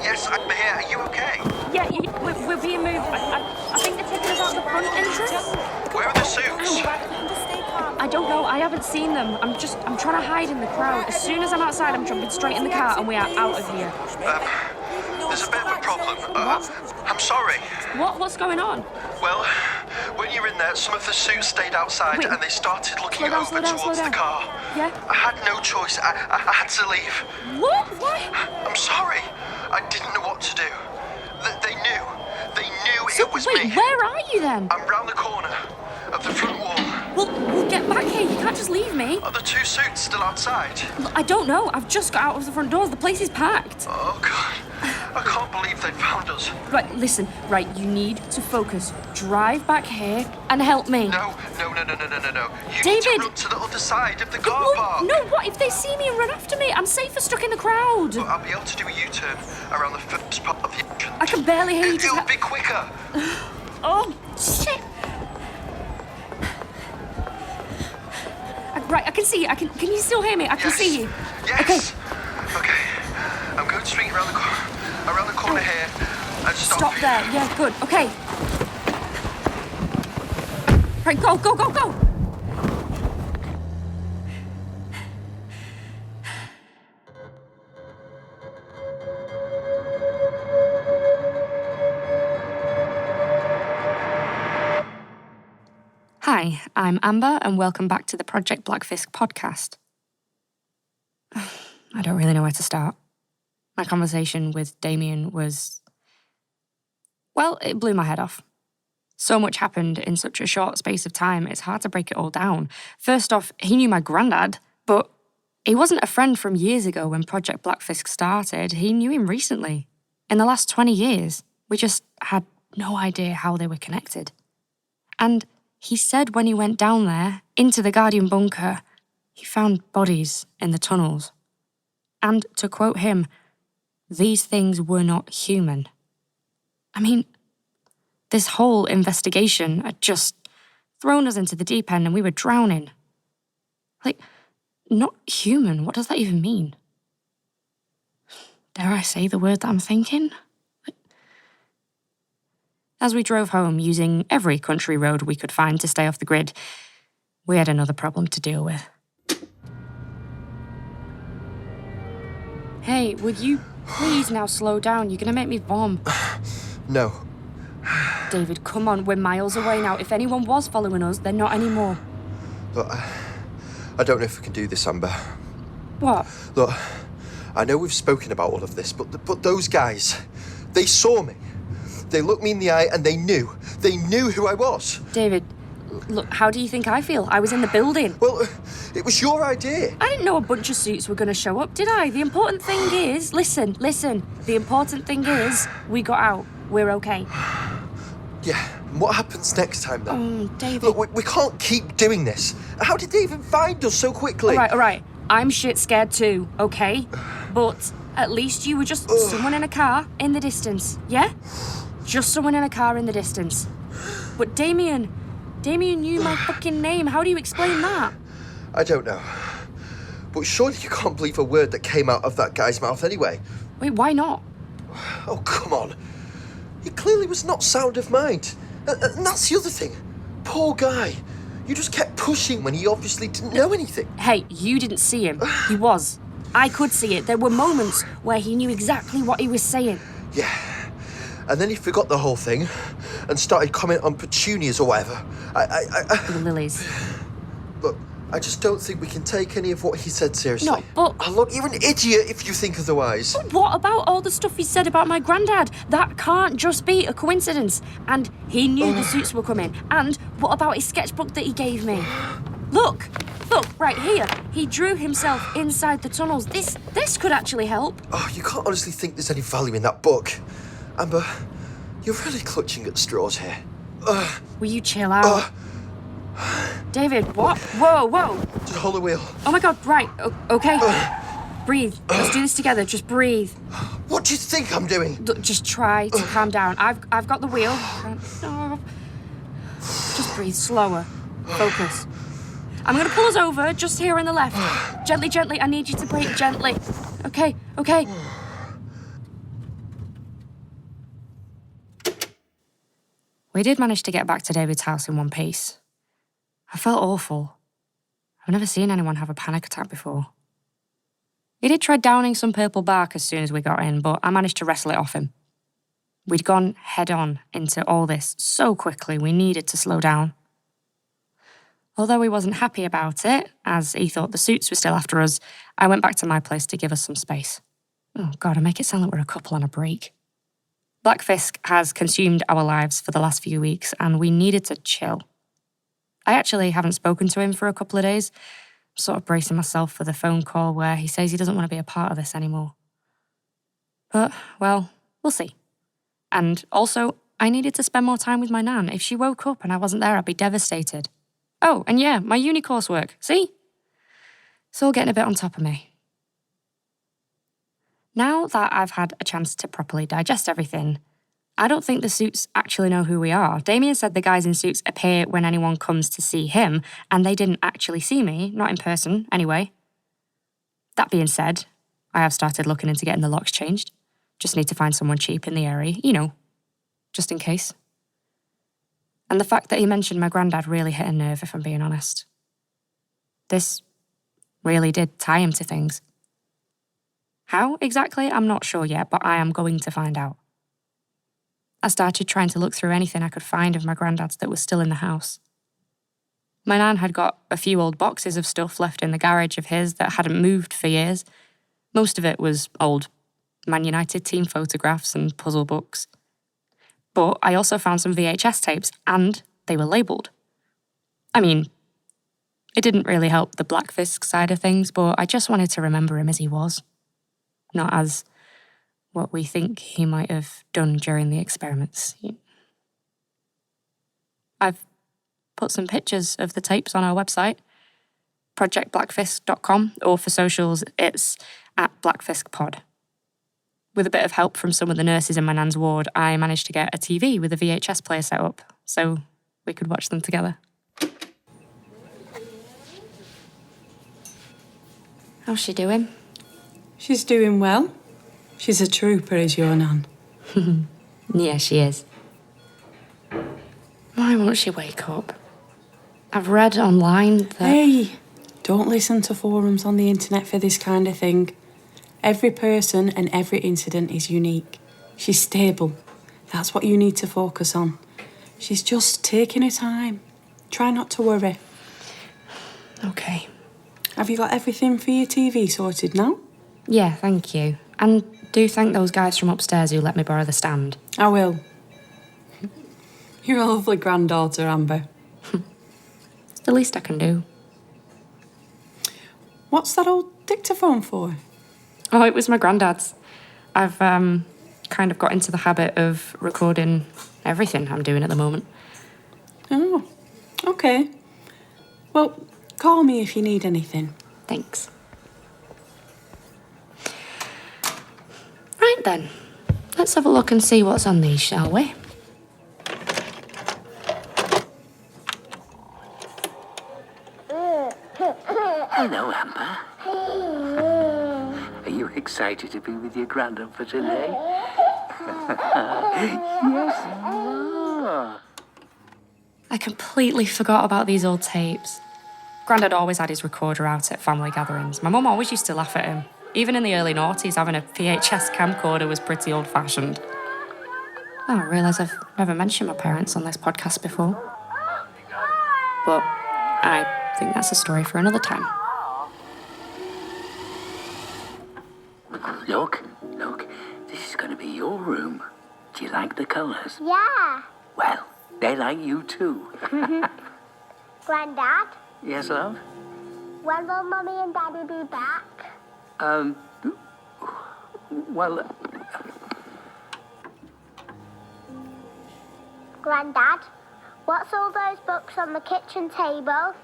Yes, I'm here. Are you okay? Yeah, we're being moved. I think they're taking us out the front entrance. Where are the suits? I don't know. I haven't seen them. I'm trying to hide in the crowd. As soon as I'm outside, I'm jumping straight in the car and we are out of here. There's a bit of a problem. I'm sorry. What's going on? Well, when you were in there, some of the suits stayed outside and they started looking over towards the car. Yeah? I had no choice. I had to leave. What? Why? I'm sorry. I didn't know what to do. They knew. They knew So, it was wait, me. where are you then? I'm round the corner of the front wall. We'll get back here. You can't just leave me. Are the two suits still outside? Look, I don't know. I've just got out of the front doors. The place is packed. Oh, God. I can't believe they found us. Right, listen. Right, you need to focus. Drive back here and help me. No. You David! need to run to the other side of the car park. No, what if they see me and run after me? I'm safer stuck in the crowd. But I'll be able to do a U-turn around the first part of the entrance. I can barely hear you. It'll be quicker. Oh, shit. Right, I can see you. Can you still hear me? I can see you. Yes. Okay. I'm going straight around the corner here and Stop there. Yeah, good. Okay. Right, go. Hi, I'm Amber, and welcome back to the Project Bläckfisk podcast. I don't really know where to start. My conversation with Damien was... well, it blew my head off. So much happened in such a short space of time, it's hard to break it all down. First off, he knew my granddad, but he wasn't a friend from years ago when Project Bläckfisk started. He knew him recently. In the last 20 years, we just had no idea how they were connected. And he said when he went down there, into the Guardian bunker, he found bodies in the tunnels. And to quote him, these things were not human. I mean, this whole investigation had just thrown us into the deep end and we were drowning. Like, not human, what does that even mean? Dare I say the word that I'm thinking? As we drove home using every country road we could find to stay off the grid, we had another problem to deal with. Hey, would you please now slow down? You're gonna make me vom. No. David, come on, we're miles away now. If anyone was following us, they're not anymore. Look, I don't know if we can do this, Amber. What? Look, I know we've spoken about all of this, but those guys, they saw me. They looked me in the eye and they knew who I was. David, look, how do you think I feel? I was in the building. Well, it was your idea. I didn't know a bunch of suits were going to show up, did I? The important thing is, listen, the important thing is, we got out. We're okay. Yeah, and what happens next time, though? David. Look, we can't keep doing this. How did they even find us so quickly? All right. I'm shit scared too, okay? But at least you were just someone in a car in the distance, yeah? Just someone in a car in the distance. But Damien knew my fucking name. How do you explain that? I don't know. But surely you can't believe a word that came out of that guy's mouth anyway. Wait, why not? Oh, come on. He clearly was not sound of mind. And that's the other thing. Poor guy. You just kept pushing when he obviously didn't know anything. Hey, you didn't see him. He was. I could see it. There were moments where he knew exactly what he was saying. Yeah. And then he forgot the whole thing and started commenting on petunias or whatever. The lilies. Look, I just don't think we can take any of what he said seriously. No, but... Oh, look, you're an idiot if you think otherwise. But what about all the stuff he said about my granddad? That can't just be a coincidence. And he knew the suits were coming. And what about his sketchbook that he gave me? Look, right here. He drew himself inside the tunnels. This could actually help. Oh, you can't honestly think there's any value in that book. Amber, you're really clutching at straws here. Will you chill out? David, what? Whoa. Just hold the wheel. Oh my God, right, okay. Breathe. Let's do this together, just breathe. What do you think I'm doing? Look, just try to calm down. I've got the wheel. No. Just breathe, slower. Focus. I'm gonna pull us over, just here on the left. Gently, I need you to brake gently. Okay. We did manage to get back to David's house in one piece. I felt awful. I've never seen anyone have a panic attack before. He did try downing some purple bark as soon as we got in, but I managed to wrestle it off him. We'd gone head-on into all this so quickly we needed to slow down. Although he wasn't happy about it, as he thought the suits were still after us, I went back to my place to give us some space. Oh God, I make it sound like we're a couple on a break. Bläckfisk has consumed our lives for the last few weeks, and we needed to chill. I actually haven't spoken to him for a couple of days, sort of bracing myself for the phone call where he says he doesn't want to be a part of this anymore. But, well, we'll see. And also, I needed to spend more time with my nan. If she woke up and I wasn't there, I'd be devastated. Oh, and yeah, my uni coursework, see? It's all getting a bit on top of me. Now that I've had a chance to properly digest everything, I don't think the suits actually know who we are. Damien said the guys in suits appear when anyone comes to see him, and they didn't actually see me, not in person, anyway. That being said, I have started looking into getting the locks changed. Just need to find someone cheap in the area, just in case. And the fact that he mentioned my granddad really hit a nerve, if I'm being honest. This really did tie him to things. How exactly, I'm not sure yet, but I am going to find out. I started trying to look through anything I could find of my granddad's that was still in the house. My nan had got a few old boxes of stuff left in the garage of his that hadn't moved for years. Most of it was old Man United team photographs and puzzle books. But I also found some VHS tapes, and they were labelled. I mean, it didn't really help the Bläckfisk side of things, but I just wanted to remember him as he was, not as what we think he might have done during the experiments. I've put some pictures of the tapes on our website, projectblackfisk.com, or for socials, it's @BläckfiskPod. With a bit of help from some of the nurses in my nan's ward, I managed to get a TV with a VHS player set up, so we could watch them together. How's she doing? She's doing well. She's a trooper, is your nan. Yeah, she is. Why won't she wake up? I've read online that... Hey, don't listen to forums on the internet for this kind of thing. Every person and every incident is unique. She's stable. That's what you need to focus on. She's just taking her time. Try not to worry. Okay. Have you got everything for your TV sorted now? Yeah, thank you. And do thank those guys from upstairs who let me borrow the stand. I will. You're a lovely granddaughter, Amber. It's the least I can do. What's that old dictaphone for? Oh, it was my granddad's. I've kind of got into the habit of recording everything I'm doing at the moment. Oh, okay. Well, call me if you need anything. Thanks. Right then, let's have a look and see what's on these, shall we? Hello, Amber. Are you excited to be with your granddad for today? Yes, you are. I completely forgot about these old tapes. Grandad always had his recorder out at family gatherings. My mum always used to laugh at him. Even in the early noughties, having a VHS camcorder was pretty old-fashioned. Oh, I realise I've never mentioned my parents on this podcast before. But I think that's a story for another time. Look, this is going to be your room. Do you like the colours? Yeah. Well, they like you too. Granddad, Yes, love? when will Mummy and Daddy be back? Well, Granddad, what's all those books on the kitchen table?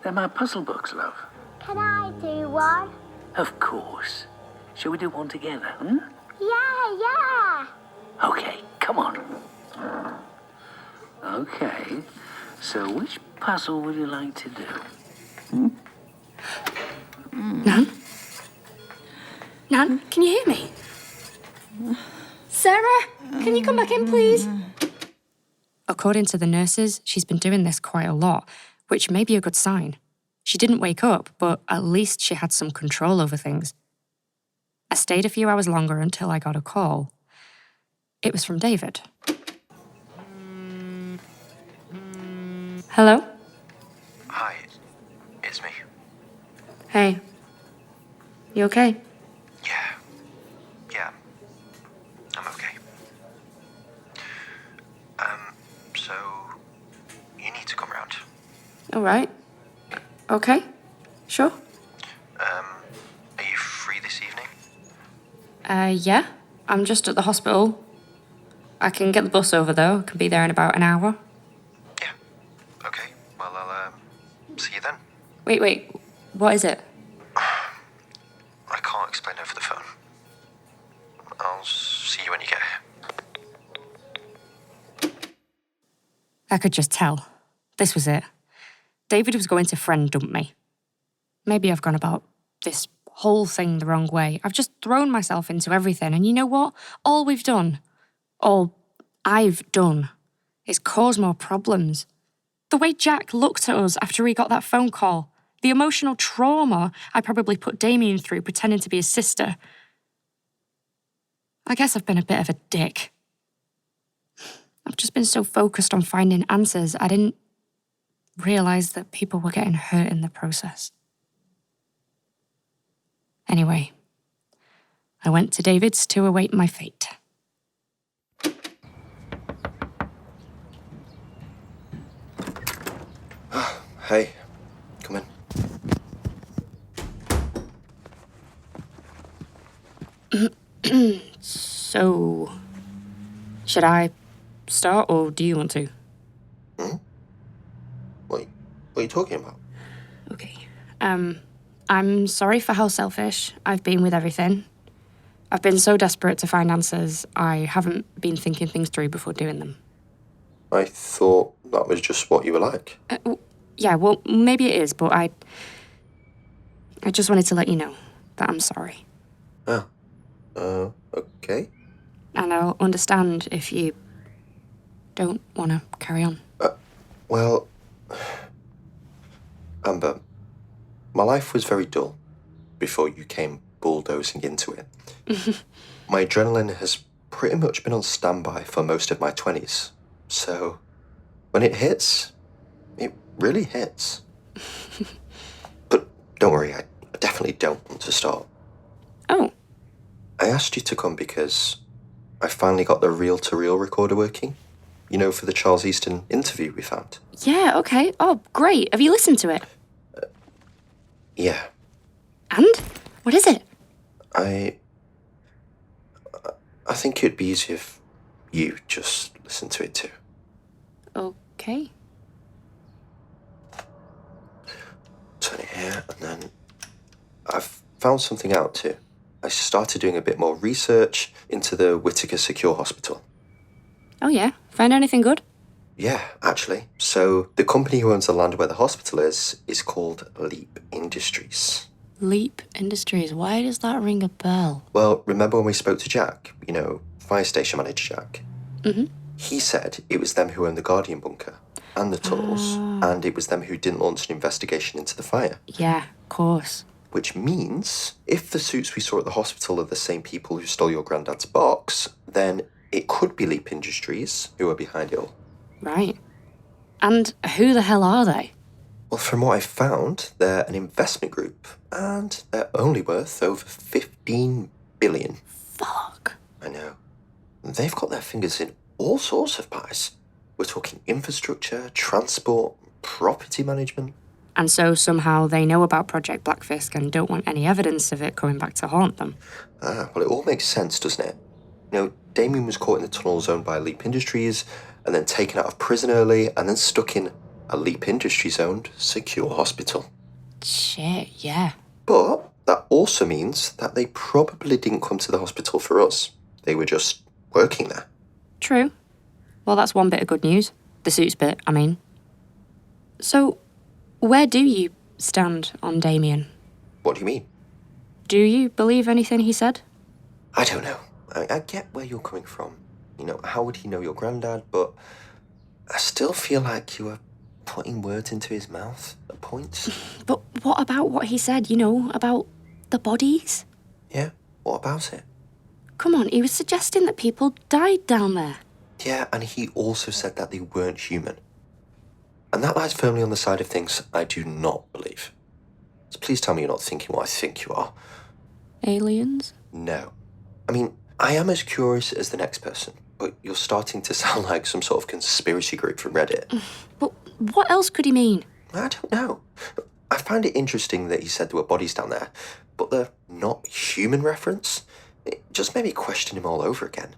they're my puzzle books, love. Can I do one? Of course. Shall we do one together, Yeah. Okay, come on. Okay, so which puzzle would you like to do? Nan? Nan, can you hear me? Sarah, can you come back in, please? According to the nurses, she's been doing this quite a lot, which may be a good sign. She didn't wake up, but at least she had some control over things. I stayed a few hours longer until I got a call. It was from David. Hello? Hi, it's me. Hey. You okay? Yeah, I'm okay. So you need to come round. All right. Okay. Sure. Are you free this evening? Yeah. I'm just at the hospital. I can get the bus over, though. I can be there in about an hour. Yeah. Okay. Well, I'll see you then. Wait. What is it? I can't explain over the phone. I'll see you when you get here. I could just tell. This was it. David was going to friend dump me. Maybe I've gone about this whole thing the wrong way. I've just thrown myself into everything, and you know what? All I've done is cause more problems. The way Jack looked at us after he got that phone call, the emotional trauma I probably put Damien through pretending to be his sister. I guess I've been a bit of a dick. I've just been so focused on finding answers, I didn't realise that people were getting hurt in the process. Anyway, I went to David's to await my fate. Hey, come in. So, should I start or do you want to? What are you talking about? Okay. I'm sorry for how selfish I've been with everything. I've been so desperate to find answers, I haven't been thinking things through before doing them. I thought that was just what you were like. Yeah, well, maybe it is, but I just wanted to let you know that I'm sorry. Okay. And I'll understand if you don't want to carry on. Well, Amber, my life was very dull before you came bulldozing into it. My adrenaline has pretty much been on standby for most of my 20s. So, when it hits, it really hits. But don't worry, I definitely don't want to start. Oh. I asked you to come because I finally got the reel-to-reel recorder working. You know, for the Charles Easton interview we found. Yeah, okay. Oh, great. Have you listened to it? Yeah. And? What is it? I think it'd be easier if you just listen to it too. Okay. Turn it here, and then I've found something out too. I started doing a bit more research into the Whittaker Secure Hospital. Oh yeah? Find anything good? Yeah, actually. So the company who owns the land where the hospital is called Leap Industries. Leap Industries. Why does that ring a bell? Well, remember when we spoke to Jack? You know, fire station manager Jack? Mm-hmm. He said it was them who owned the Guardian bunker and the tunnels, and it was them who didn't launch an investigation into the fire. Yeah, of course. Which means, if the suits we saw at the hospital are the same people who stole your granddad's box, then it could be Leap Industries who are behind it all. Right. And who the hell are they? Well, from what I found, they're an investment group, and they're only worth over 15 billion. Fuck. I know. They've got their fingers in all sorts of pies. We're talking infrastructure, transport, property management. And so somehow they know about Project Bläckfisk and don't want any evidence of it coming back to haunt them. Well, it all makes sense, doesn't it? You know, Damien was caught in the tunnels owned by Leap Industries, and then taken out of prison early, and then stuck in a Leap Industries-owned secure hospital. Shit, yeah. But that also means that they probably didn't come to the hospital for us. They were just working there. True. Well, that's one bit of good news. The suits bit, I mean. So, where do you stand on Damien? What do you mean? Do you believe anything he said? I don't know. I get where you're coming from. You know, how would he know your granddad? But I still feel like you were putting words into his mouth at points. But what about what he said, you know, about the bodies? Yeah, what about it? Come on, he was suggesting that people died down there. Yeah, and he also said that they weren't human. And that lies firmly on the side of things I do not believe. So please tell me you're not thinking what I think you are. Aliens? No. I mean, I am as curious as the next person, but you're starting to sound like some sort of conspiracy group from Reddit. But what else could he mean? I don't know. I find it interesting that he said there were bodies down there, but the not human reference, it just made me question him all over again.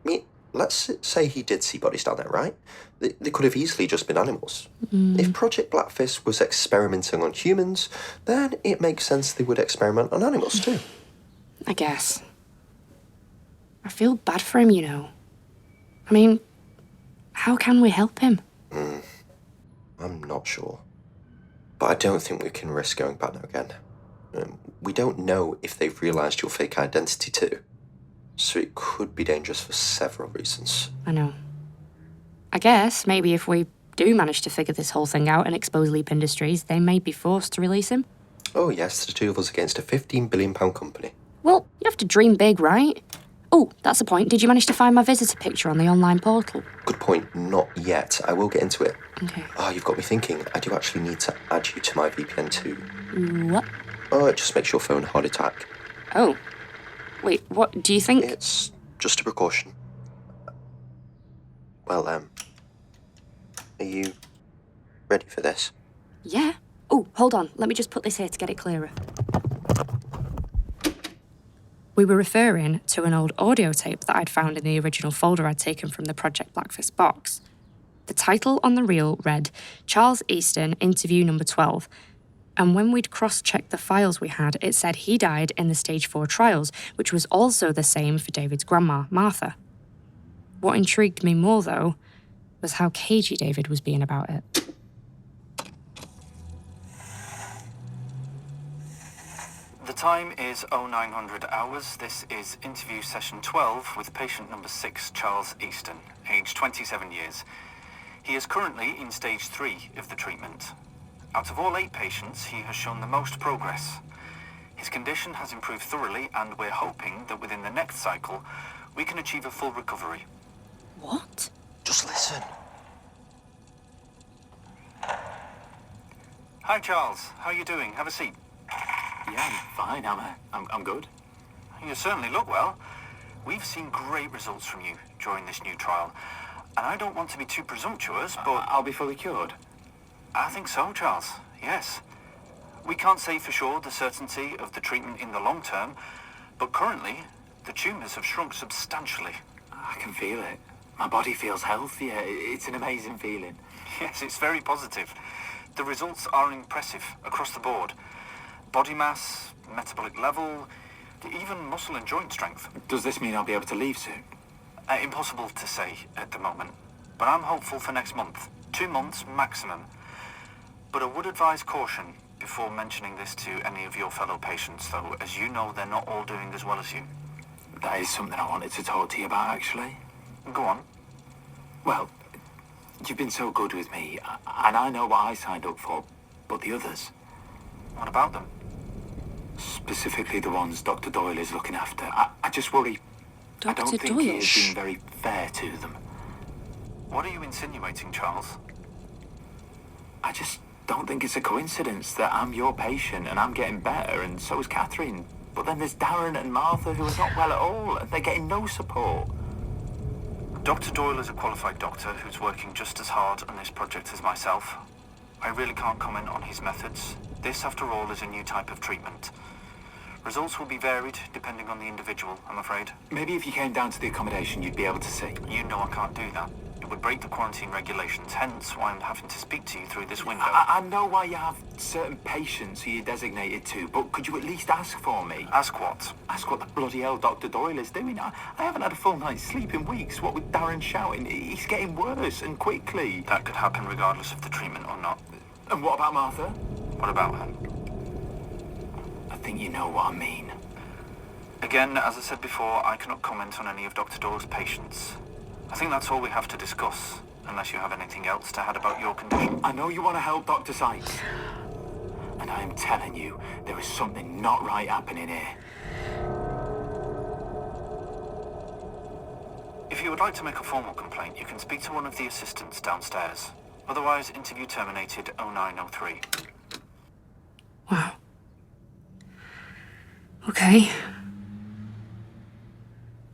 I mean, let's say he did see bodies down there, right? They could have easily just been animals. If Project Bläckfisk was experimenting on humans, then it makes sense they would experiment on animals too. I guess. I feel bad for him, you know. I mean, how can we help him? I'm not sure. But I don't think we can risk going back there again. We don't know if they've realised your fake identity too. So it could be dangerous for several reasons. I know. I guess maybe if we do manage to figure this whole thing out and expose Leap Industries, they may be forced to release him. Oh yes, the two of us against a £15 billion company. Well, you have to dream big, right? Oh, that's the point. Did you manage to find my visitor picture on the online portal? Good point, not yet. I will get into it. Okay. Oh, you've got me thinking. I do actually need to add you to my VPN too. What? Oh, it just makes your phone hard to hack. Oh. Wait, what do you think? It's just a precaution. Well, are you ready for this? Yeah. Oh, hold on. Let me just put this here to get it clearer. We were referring to an old audio tape that I'd found in the original folder I'd taken from the Project Bläckfisk box. The title on the reel read Charles Easton, interview number 12. And when we'd cross-checked the files we had, it said he died in the Stage 4 trials, which was also the same for David's grandma, Martha. What intrigued me more, though, was how cagey David was being about it. The time is 0900 hours. This is interview session 12 with patient number 6, Charles Easton, age 27 years. He is currently in stage 3 of the treatment. Out of all 8 patients, he has shown the most progress. His condition has improved thoroughly, and we're hoping that within the next cycle, we can achieve a full recovery. What? Just listen. Hi, Charles. How are you doing? Have a seat. Yeah, I'm fine, I'm good. You certainly look well. We've seen great results from you during this new trial. And I don't want to be too presumptuous, but I'll be fully cured. I think so, Charles. Yes. We can't say for sure the certainty of the treatment in the long term, but currently, the tumours have shrunk substantially. I can feel it. My body feels healthier. It's an amazing feeling. Yes, it's very positive. The results are impressive across the board. Body mass, metabolic level, even muscle and joint strength. Does this mean I'll be able to leave soon? Impossible to say at the moment, but I'm hopeful for next month. 2 months maximum. But I would advise caution before mentioning this to any of your fellow patients, though, as you know, they're not all doing as well as you. That is something I wanted to talk to you about, actually. Go on. Well, you've been so good with me, and I know what I signed up for, but the others, What about them? specifically the ones Dr. Doyle is looking after, I just worry. I Dr. don't think Doyle? he is being very fair to them. What are you insinuating, Charles? I just don't think it's a coincidence that I'm your patient and I'm getting better, and so is Catherine. But then there's Darren and Martha who are not well at all, and they're getting no support. Dr. Doyle is a qualified doctor who's working just as hard on this project as myself. I really can't comment on his methods. This, after all, is a new type of treatment. Results will be varied depending on the individual, I'm afraid. Maybe if you came down to the accommodation, you'd be able to see. You know I can't do that. It would break the quarantine regulations, hence why I'm having to speak to you through this window. I know why you have certain patients who you're designated to, but could you at least ask for me? Ask what? Ask what the bloody hell Dr. Doyle is doing. I haven't had a full night's sleep in weeks. What with Darren shouting, he's getting worse and quickly. That could happen regardless of the treatment or not. And what about Martha? What about her? I think you know what I mean. Again, as I said before, I cannot comment on any of Dr. Doyle's patients. I think that's all we have to discuss. unless you have anything else to add about your condition. I know you want to help Dr. Sykes. And I am telling you, there is something not right happening here. If you would like to make a formal complaint, you can speak to one of the assistants downstairs. Otherwise, interview terminated 0903. Wow. Okay.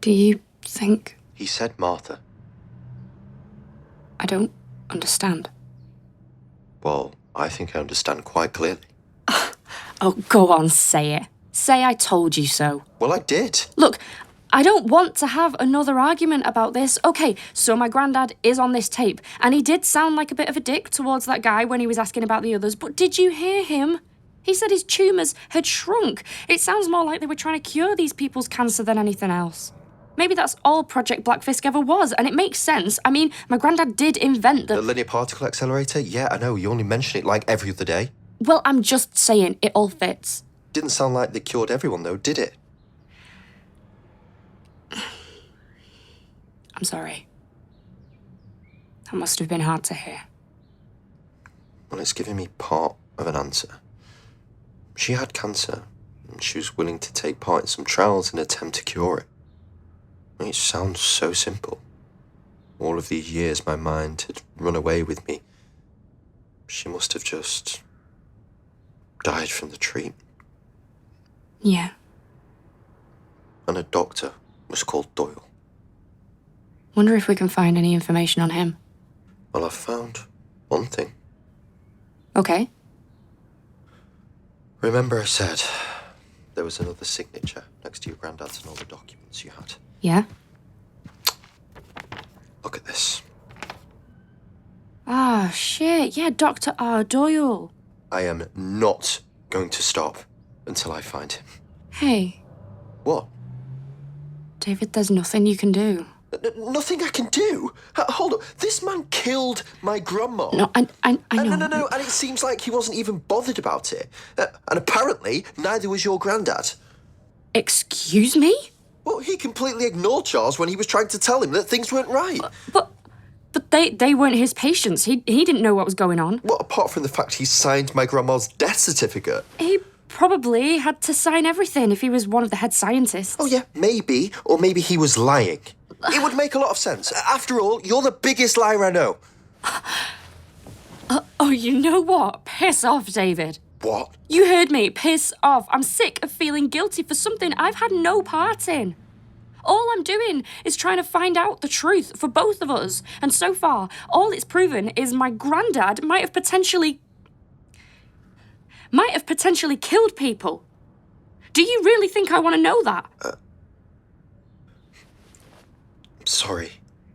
Do you think... He said Martha. I don't understand. Well, I think I understand quite clearly. Oh, go on, say it. Say I told you so. Well, I did. Look, I don't want to have another argument about this. Okay, so my granddad is on this tape, and he did sound like a bit of a dick towards that guy when he was asking about the others, but did you hear him? He said his tumours had shrunk. It sounds more like they were trying to cure these people's cancer than anything else. Maybe that's all Project Bläckfisk ever was, and it makes sense. I mean, my granddad did invent The linear particle accelerator? Yeah, I know, you only mention it like every other day. Well, I'm just saying, it all fits. Didn't sound like they cured everyone, though, did it? I'm sorry. That must have been hard to hear. Well, it's giving me part of an answer. She had cancer, and she was willing to take part in some trials in an attempt to cure it. It sounds so simple. All of these years, my mind had run away with me. She must have just died from the treatment. Yeah. And a doctor was called Doyle. Wonder if we can find any information on him. Well, I've found one thing. Okay. Remember I said there was another signature next to your granddad's and all the documents you had? Yeah? Look at this. Ah, shit. Yeah, Dr. R. Doyle. I am not going to stop until I find him. Hey, What? David, there's nothing you can do. Nothing I can do? Hold up. This man killed my grandma. No, I know. No. And it seems like he wasn't even bothered about it. And apparently, neither was your granddad. Excuse me? Well, he completely ignored Charles when he was trying to tell him that things weren't right. But they weren't his patients. He didn't know what was going on. Well, apart from the fact he signed my grandma's death certificate. He probably had to sign everything if he was one of the head scientists. Oh, yeah, maybe. Or maybe he was lying. It would make a lot of sense. After all, you're the biggest liar I know. Oh, you know what? Piss off, David. What? You heard me. Piss off. I'm sick of feeling guilty for something I've had no part in. All I'm doing is trying to find out the truth for both of us. And so far, all it's proven is my granddad might have potentially killed people. Do you really think I want to know that? Sorry.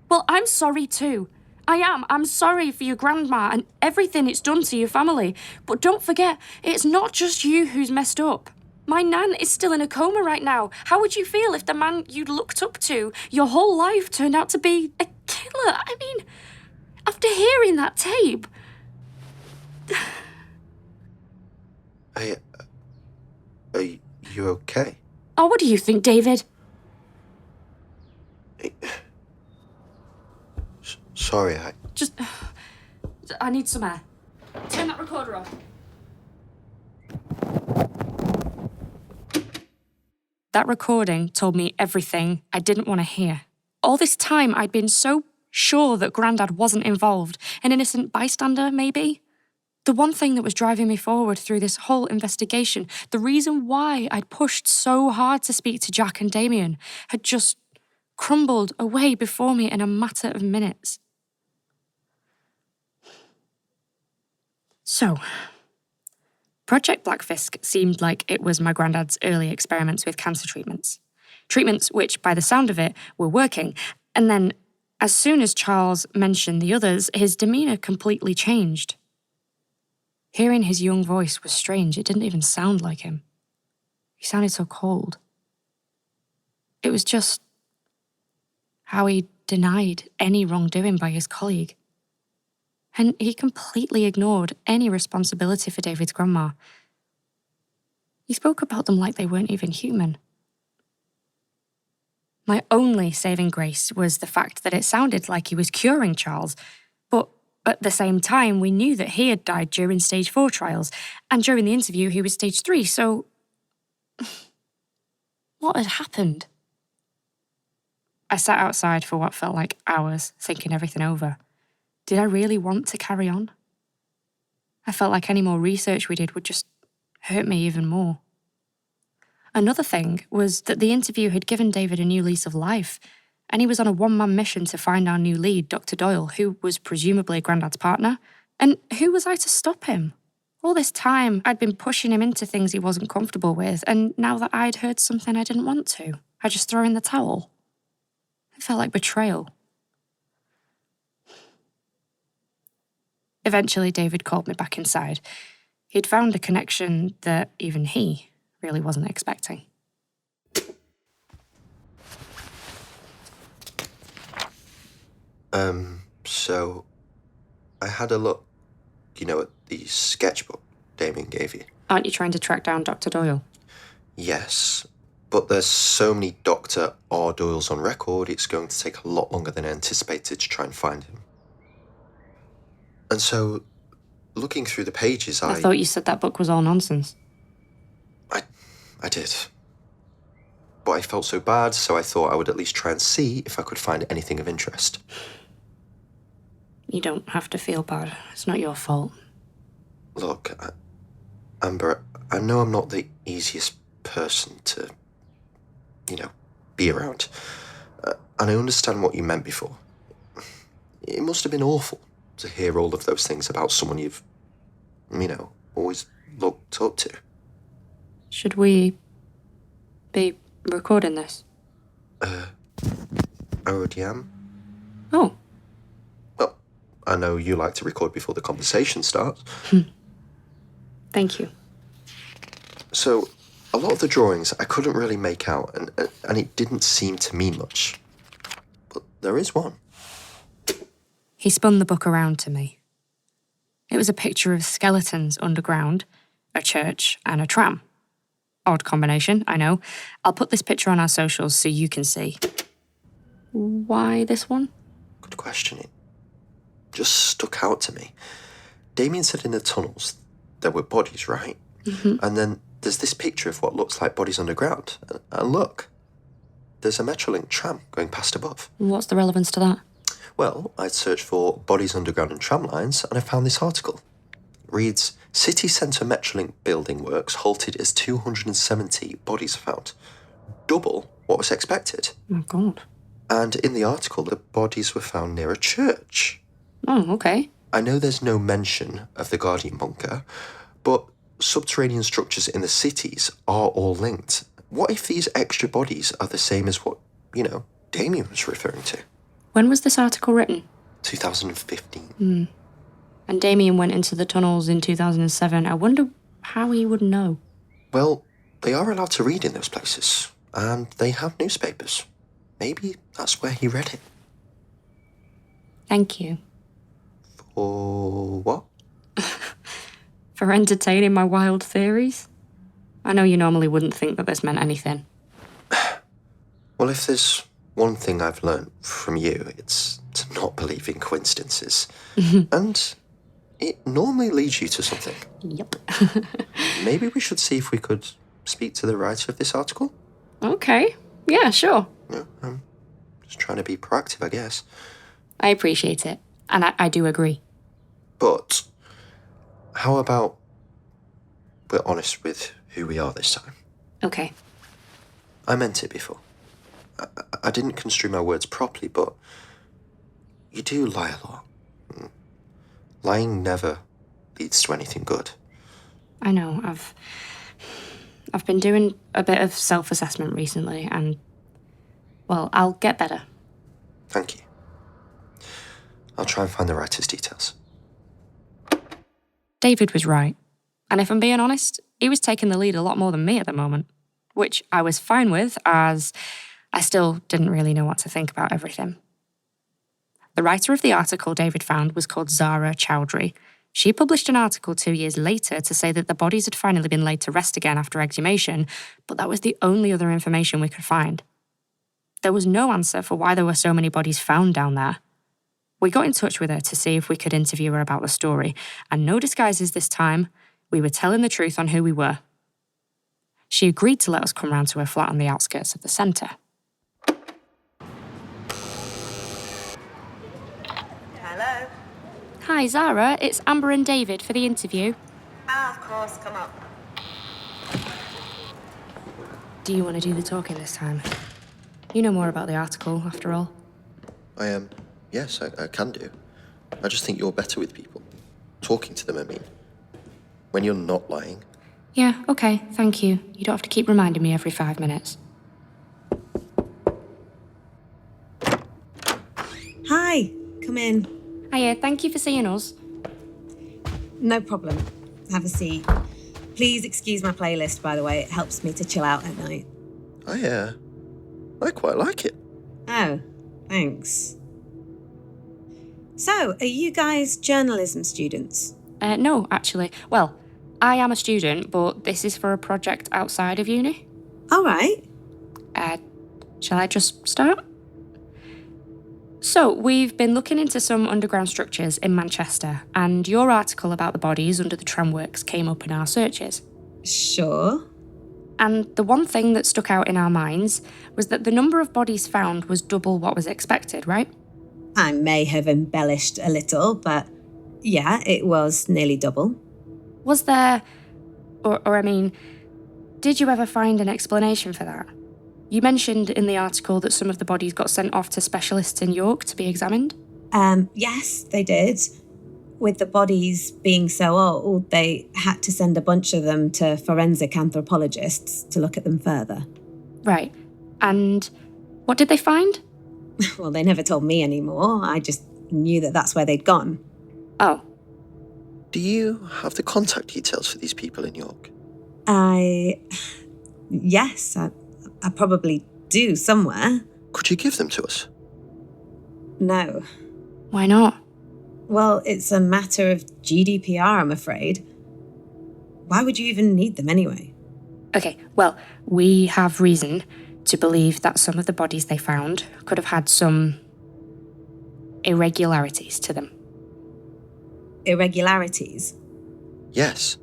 Well, I'm sorry too. I am. I'm sorry for your grandma and everything it's done to your family. But don't forget, it's not just you who's messed up. My nan is still in a coma right now. How would you feel if the man you looked up to your whole life turned out to be a killer? I mean, after hearing that tape... Are you okay? Oh, what do you think, David? Sorry, I need some air. Turn that recorder off. That recording told me everything I didn't want to hear. All this time, I'd been so sure that Grandad wasn't involved. An innocent bystander, maybe? The one thing that was driving me forward through this whole investigation, the reason why I'd pushed so hard to speak to Jack and Damien, had just crumbled away before me in a matter of minutes. So, Project Bläckfisk seemed like it was my granddad's early experiments with cancer treatments. Treatments which, by the sound of it, were working. And then, as soon as Charles mentioned the others, his demeanour completely changed. Hearing his young voice was strange. It didn't even sound like him. He sounded so cold. It was just how he denied any wrongdoing by his colleague. And he completely ignored any responsibility for David's grandma. He spoke about them like they weren't even human. My only saving grace was the fact that it sounded like he was curing Charles, At the same time, we knew that he had died during stage 4 trials, and during the interview he was stage 3, so... What had happened? I sat outside for what felt like hours, thinking everything over. Did I really want to carry on? I felt like any more research we did would just hurt me even more. Another thing was that the interview had given David a new lease of life, and he was on a one-man mission to find our new lead, Dr. Doyle, who was presumably Grandad's partner. And who was I to stop him? All this time, I'd been pushing him into things he wasn't comfortable with, and now that I'd heard something I didn't want to, I just throw in the towel. It felt like betrayal. Eventually, David called me back inside. He'd found a connection that even he really wasn't expecting. So I had a look, at the sketchbook Damien gave you. Aren't you trying to track down Dr. Doyle? Yes, but there's so many Dr. R. Doyles on record, it's going to take a lot longer than anticipated to try and find him. And so, looking through the pages, I thought you said that book was all nonsense. I did. But I felt so bad, so I thought I would at least try and see if I could find anything of interest. You don't have to feel bad. It's not your fault. Look, Amber, I know I'm not the easiest person to, be around. And I understand what you meant before. It must have been awful to hear all of those things about someone you've, always looked up to. Should we be recording this? I already am. Oh. Well, I know you like to record before the conversation starts. Thank you. So, a lot of the drawings I couldn't really make out, and it didn't seem to mean much. But there is one. He spun the book around to me. It was a picture of skeletons underground, a church, and a tram. Odd combination, I know. I'll put this picture on our socials so you can see. Why this one? Good question. It just stuck out to me. Damien said in the tunnels there were bodies, right? Mm-hmm. And then there's this picture of what looks like bodies underground. And look, there's a Metrolink tram going past above. What's the relevance to that? Well, I'd searched for bodies underground and tram lines, and I found this article. It reads, City Centre Metrolink building works halted as 270 bodies found. Double what was expected. Oh, God. And in the article, the bodies were found near a church. Oh, okay. I know there's no mention of the Guardian bunker, but subterranean structures in the cities are all linked. What if these extra bodies are the same as what, Damien was referring to? When was this article written? 2015. And Damien went into the tunnels in 2007. I wonder how he would know. Well, they are allowed to read in those places, and they have newspapers. Maybe that's where he read it. Thank you. For what? For entertaining my wild theories. I know you normally wouldn't think that this meant anything. Well, if there's one thing I've learned from you, it's to not believe in coincidences. And it normally leads you to something. Yep. Maybe we should see if we could speak to the writer of this article? Okay. Yeah, sure. Yeah, I'm just trying to be proactive, I guess. I appreciate it. And I do agree. But how about we're honest with who we are this time? Okay. I meant it before. I didn't construe my words properly, but you do lie a lot. Lying never leads to anything good. I know. I've been doing a bit of self-assessment recently, and, well, I'll get better. Thank you. I'll try and find the writer's details. David was right. And if I'm being honest, he was taking the lead a lot more than me at the moment, which I was fine with, as I still didn't really know what to think about everything. The writer of the article David found was called Zara Chowdhury. She published an article 2 years later to say that the bodies had finally been laid to rest again after exhumation, but that was the only other information we could find. There was no answer for why there were so many bodies found down there. We got in touch with her to see if we could interview her about the story, and no disguises this time. We were telling the truth on who we were. She agreed to let us come round to her flat on the outskirts of the centre. Hello? Hi, Zara. It's Amber and David for the interview. Ah, of course, come up. Do you want to do the talking this time? You know more about the article, after all. Yes, I can do. I just think you're better with people. Talking to them, I mean. When you're not lying. Yeah, okay, thank you. You don't have to keep reminding me every 5 minutes. Hi, come in. Hiya, thank you for seeing us. No problem. Have a seat. Please excuse my playlist, by the way. It helps me to chill out at night. I quite like it. Oh, thanks. So, are you guys journalism students? No, actually. Well, I am a student, but this is for a project outside of uni. All right. Shall I just start? So, we've been looking into some underground structures in Manchester, and your article about the bodies under the tramworks came up in our searches. Sure. And the one thing that stuck out in our minds was that the number of bodies found was double what was expected, right? I may have embellished a little, but yeah, it was nearly double. Was there, did you ever find an explanation for that? You mentioned in the article that some of the bodies got sent off to specialists in York to be examined. Yes, they did. With the bodies being so old, they had to send a bunch of them to forensic anthropologists to look at them further. Right. And what did they find? Well, they never told me anymore. I just knew that that's where they'd gone. Oh. Do you have the contact details for these people in York? Yes, I probably do somewhere. Could you give them to us? No. Why not? Well, it's a matter of GDPR, I'm afraid. Why would you even need them anyway? Okay, well, we have reason to believe that some of the bodies they found could have had some irregularities to them. Irregularities? Yes.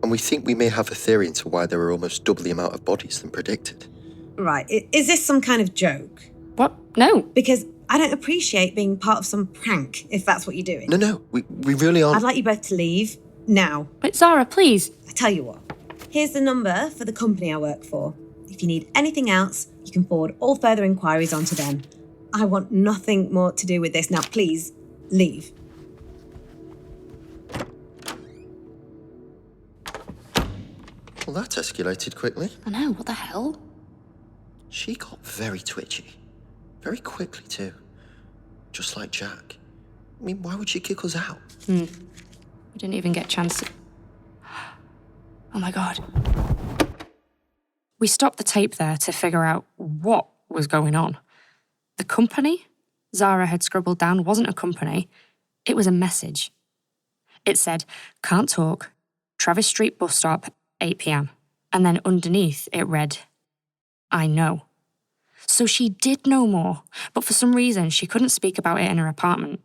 And we think we may have a theory into why there were almost double the amount of bodies than predicted. Right, is this some kind of joke? What? No. Because I don't appreciate being part of some prank, if that's what you're doing. No, we really aren't. I'd like you both to leave, now. Wait, Zara, please. I tell you what, here's the number for the company I work for. If you need anything else, you can forward all further inquiries onto them. I want nothing more to do with this. Now, please, leave. Well, that escalated quickly. I know, what the hell? She got very twitchy. Very quickly, too. Just like Jack. I mean, why would she kick us out? We didn't even get a chance to... Oh my God. We stopped the tape there to figure out what was going on. The company Zara had scribbled down wasn't a company. It was a message. It said, "Can't talk, Travis Street bus stop, 8 p.m. And then underneath it read, "I know." So she did know more, but for some reason she couldn't speak about it in her apartment.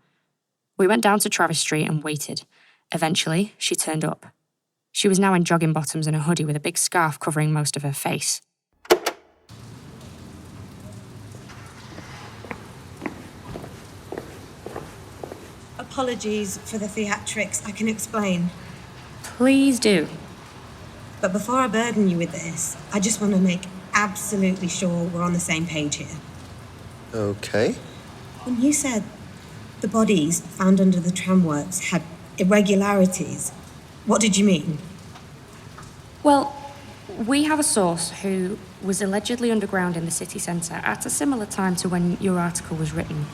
We went down to Travis Street and waited. Eventually, she turned up. She was now in jogging bottoms and a hoodie with a big scarf covering most of her face. Apologies for the theatrics, I can explain. Please do. But before I burden you with this, I just want to make absolutely sure we're on the same page here. Okay. When you said the bodies found under the tramworks had irregularities, what did you mean? Well, we have a source who was allegedly underground in the city centre at a similar time to when your article was written.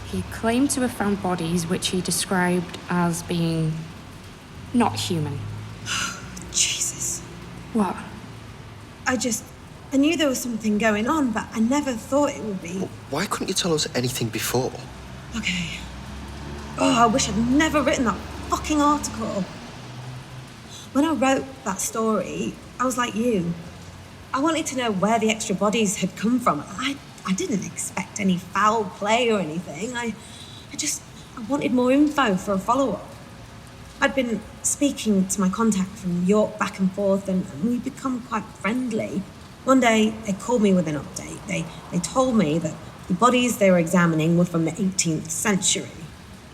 He claimed to have found bodies which he described as being not human. Jesus. What? I knew there was something going on, but I never thought it would be. Why couldn't you tell us anything before? Okay. Oh, I wish I'd never written that fucking article. When I wrote that story, I was like you. I wanted to know where the extra bodies had come from. I didn't expect any foul play or anything. I I wanted more info for a follow-up. I'd been speaking to my contact from York back and forth, and we'd become quite friendly. One day, they called me with an update. They told me that the bodies they were examining were from the 18th century.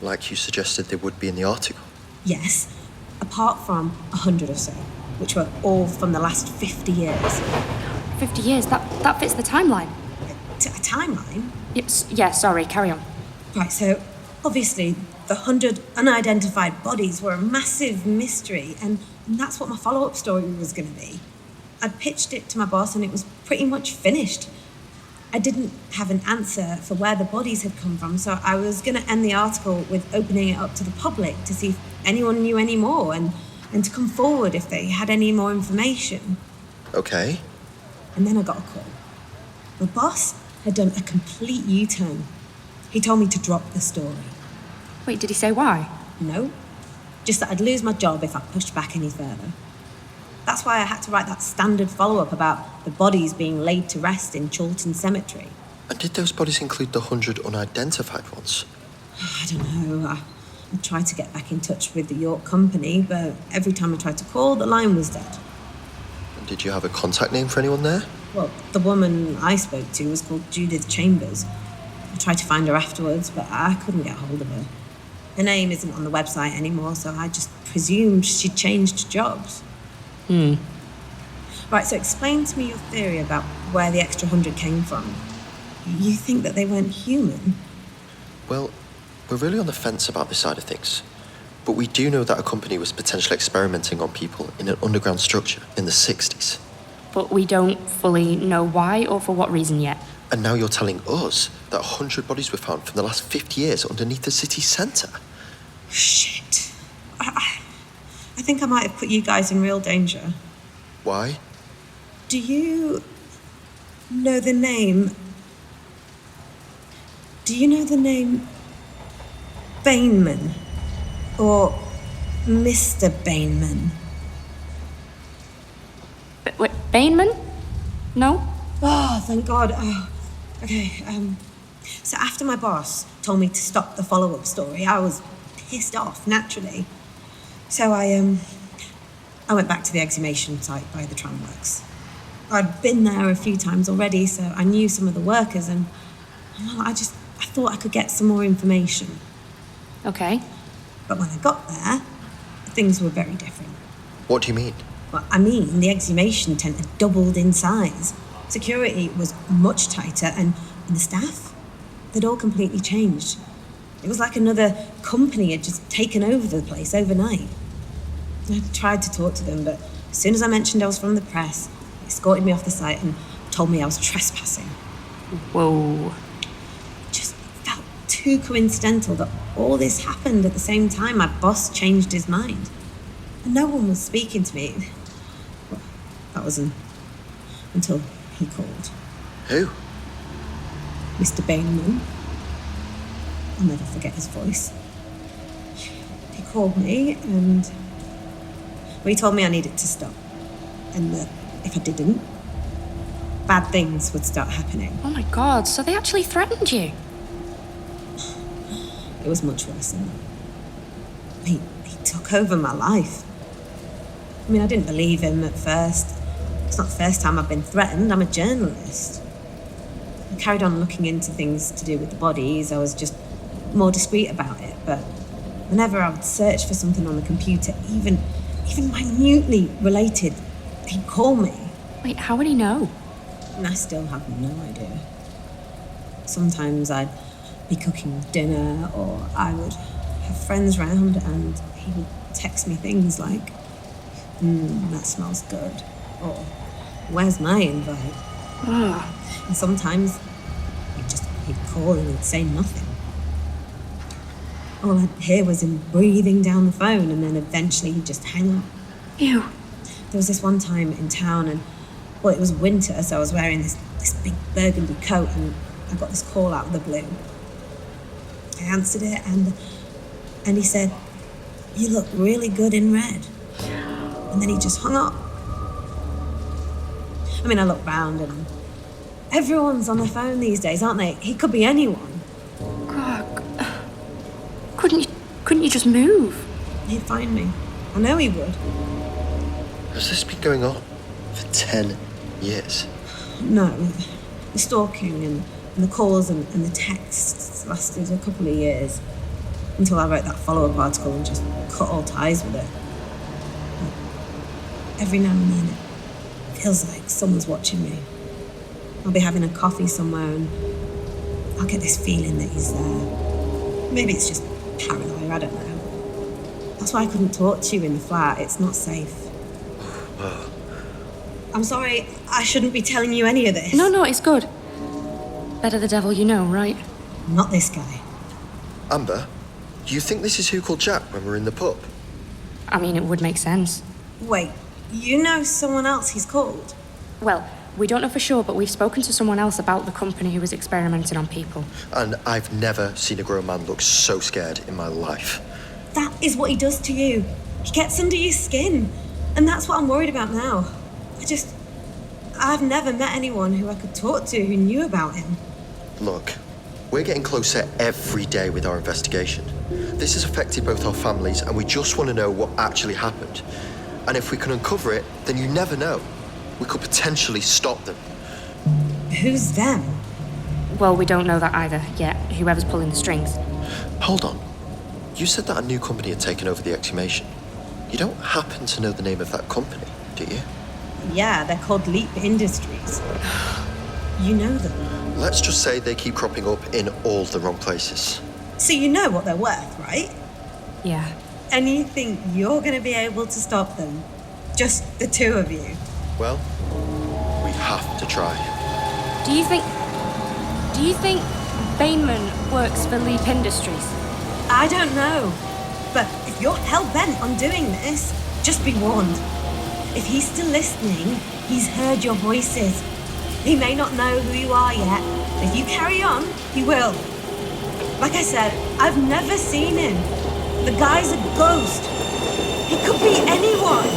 Like you suggested they would be in the article. Yes, apart from 100 or so, which were all from the last 50 years. 50 years, that fits the timeline. A timeline? Yeah, sorry, carry on. Right, so obviously the 100 unidentified bodies were a massive mystery, and that's what my follow-up story was going to be. I'd pitched it to my boss and it was pretty much finished. I didn't have an answer for where the bodies had come from, so I was going to end the article with opening it up to the public to see if anyone knew any more and to come forward if they had any more information. Okay. And then I got a call. My boss had done a complete U-turn. He told me to drop the story. Wait, did he say why? No, just that I'd lose my job if I pushed back any further. That's why I had to write that standard follow-up about the bodies being laid to rest in Chorlton Cemetery. And did those bodies include the 100 unidentified ones? I don't know. I tried to get back in touch with the York company, but every time I tried to call, the line was dead. And did you have a contact name for anyone there? Well, the woman I spoke to was called Judith Chambers. I tried to find her afterwards, but I couldn't get hold of her. Her name isn't on the website anymore, so I just presumed she'd changed jobs. Right, so explain to me your theory about where the extra 100 came from. You think that they weren't human? Well, we're really on the fence about this side of things. But we do know that a company was potentially experimenting on people in an underground structure in the 60s. But we don't fully know why or for what reason yet. And now you're telling us that 100 bodies were found from the last 50 years underneath the city centre. Shit. I think I might have put you guys in real danger. Why? Do you know the name? Do you know the name Bainman? Or Mr. Bainman? Wait, Bainman? No? Oh, thank God. Oh, okay, so after my boss told me to stop the follow-up story, I was pissed off, naturally. So I went back to the exhumation site by the tram works. I'd been there a few times already, so I knew some of the workers, and well, I thought I could get some more information. Okay. But when I got there, things were very different. What do you mean? Well, I mean, the exhumation tent had doubled in size. Security was much tighter, and the staff, they'd all completely changed. It was like another company had just taken over the place overnight. I tried to talk to them, but as soon as I mentioned I was from the press, they escorted me off the site and told me I was trespassing. Whoa. It just felt too coincidental that all this happened at the same time my boss changed his mind. And no one was speaking to me. Well, that was until he called. Who? Mr. Bainman. I'll never forget his voice. He called me and he told me I needed to stop. And that if I didn't, bad things would start happening. Oh my God, so they actually threatened you? It was much worse than that. He took over my life. I mean, I didn't believe him at first. It's not the first time I've been threatened. I'm a journalist. I carried on looking into things to do with the bodies. I was just more discreet about it. But whenever I would search for something on the computer, even minutely related, he'd call me. Wait, how would he know? And I still have no idea. Sometimes I'd be cooking dinner, or I would have friends round and he would text me things like, that smells good, or where's my invite? And sometimes he'd call and he'd say nothing. All I'd hear was him breathing down the phone, and then eventually he'd just hang up. Ew. There was this one time in town, and well, it was winter, so I was wearing this big burgundy coat, and I got this call out of the blue. I answered it, and he said, "You look really good in red." And then he just hung up. I mean, I looked round, and everyone's on their phone these days, aren't they? He could be anyone. God. Couldn't you just move? He'd find me. I know he would. Has this been going on for 10 years? No, the stalking and the calls and the texts lasted a couple of years until I wrote that follow-up article and just cut all ties with it. Every now and then it feels like someone's watching me. I'll be having a coffee somewhere and I'll get this feeling that he's there. Maybe it's just paranoia, I don't know. That's why I couldn't talk to you in the flat. It's not safe. I'm sorry, I shouldn't be telling you any of this. No, it's good. Better the devil you know, right? Not this guy. Amber, do you think this is who called Jack when we're in the pub? I mean, it would make sense. Wait, you know someone else he's called? Well, we don't know for sure, but we've spoken to someone else about the company who was experimenting on people. And I've never seen a grown man look so scared in my life. That is what he does to you. He gets under your skin. And that's what I'm worried about now. I've never met anyone who I could talk to who knew about him. Look, we're getting closer every day with our investigation. This has affected both our families, and we just want to know what actually happened. And if we can uncover it, then you never know. We could potentially stop them. Who's them? Well, we don't know that either yet, whoever's pulling the strings. Hold on. You said that a new company had taken over the exhumation. You don't happen to know the name of that company, do you? Yeah, they're called Leap Industries. You know them. Let's just say they keep cropping up in all the wrong places. So you know what they're worth, right? Yeah. And you think you're going to be able to stop them? Just the two of you? Well, we have to try. Do you think Bainman works for Leap Industries? I don't know. But if you're hell-bent on doing this, just be warned. If he's still listening, he's heard your voices. He may not know who you are yet, but if you carry on, he will. Like I said, I've never seen him. The guy's a ghost. He could be anyone.